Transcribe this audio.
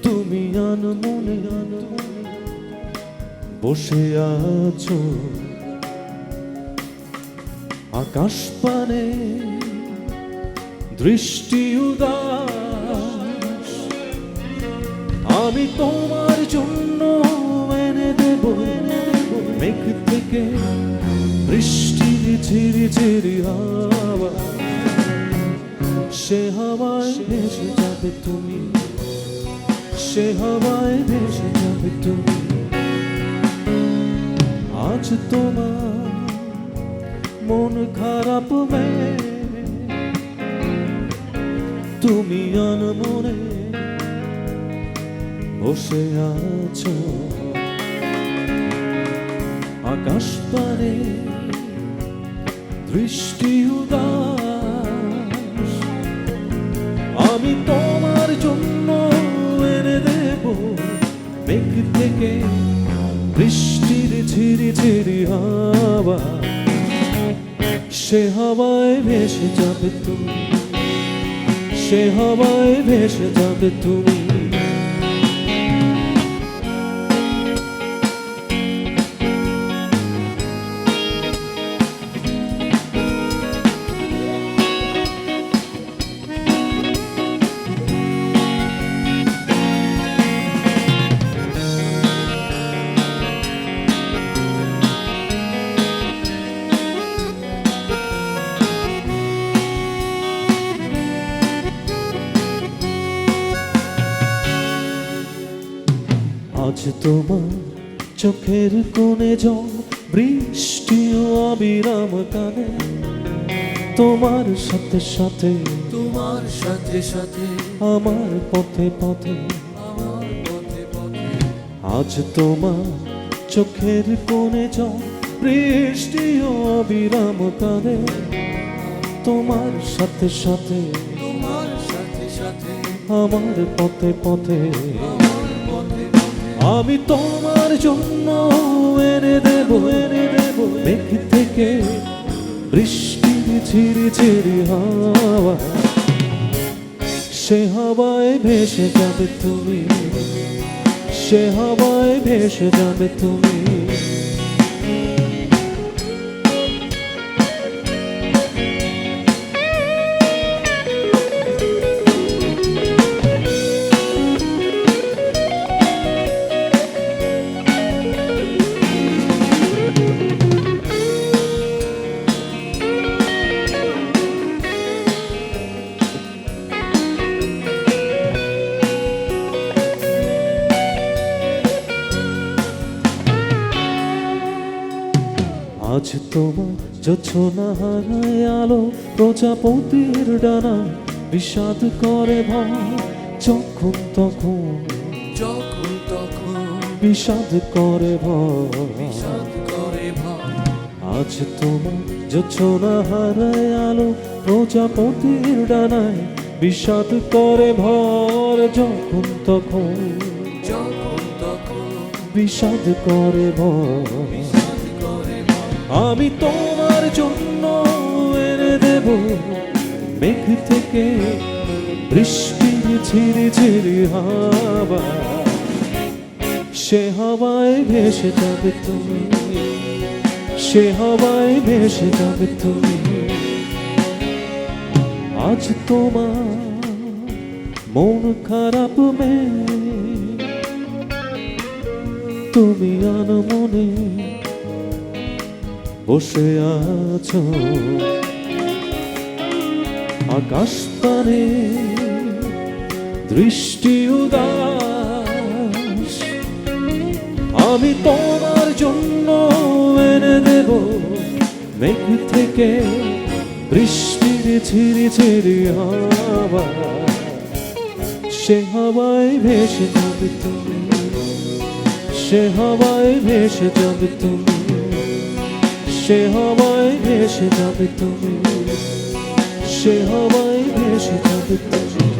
তুমি আনমনে বসে আছো আকাশ পানে, দৃষ্টি উদাস। আমি তোমার জন্য এনে দেব মেঘ থেকে বৃষ্টির ঝিরি ঝিরি হাওয়া। সে হাওয়ায় ভেসে যাবে তুমি, সে হাওয়ায় ভেসে যাবে তুমি। আজ তোমার মন খারাপ তুমি আনমনে বসে আছো আকাশ পানে, দৃষ্টি উদাস। আমি তোমার জন্য এনে দেব মেঘ থেকে বৃষ্টির ঝিরি ঝিরি হাওয়া। সে হাওয়ায় ভেসে যাবে তুমি, সে হাওয়ায় ভেসে যাবে তুমি। আজ তোমার চোখের কোণে জল, বৃষ্টি ও অবিরাম কানে। তোমার সাথে সাথে, তোমার সাথে সাথে আমার পথে পথে, আমার পথে পথে। আজ তোমার চোখের কোণে জল, বৃষ্টি ও অবিরাম কানে। তোমার সাথে সাথে, তোমার সাথে সাথে আমার পথে পথে। আমার পথে পথে। আমি তোমার জন্য এনে দেব মেঘ থেকে বৃষ্টির ঝিরি ঝিরি হাওয়া। সে হাওয়ায় ভেসে যাবে তুমি, সে হাওয়ায় ভেসে যাবে তুমি। আজ তোমার জোছনা হারায় আলো, প্রজাপতির ডানা বিষাদ করে ভয়। যখন তখন, যখন তখন বিষাদ করে ভয়। বিষাদ করে ভয়। আজ তোমার জোছনা হারায় আলো, প্রজাপতির ডানায় বিষাদ করে ভয়। যখন তখন, যখন তখন বিষাদ করে ভয়। বিষাদ করে ভয়। আমি তোমার জন্য এনে দেব মেঘ থেকে বৃষ্টির ঝিরি ঝিরি হাওয়া। সে হাওয়ায় ভেসে যাবে তুমি, সে হাওয়ায় ভেসে যাবে তুমি। আজ তোমার মন খারাপ তুমি আনমনে বসে আছো আকাশ পানে, দৃষ্টি উদাস। আমি তোমার জন্য এনে দেব মেঘ থেকে বৃষ্টির ঝিরি ঝিরি হাওয়া। সে হাওয়ায় ভেসে যাবে তুমি, সে হাওয়ায় ভেসে যাবে তুমি, সে হাওয়ায় ভেসে যাবে তুমি, সে হাওয়ায় ভেসে যাবে তুমি।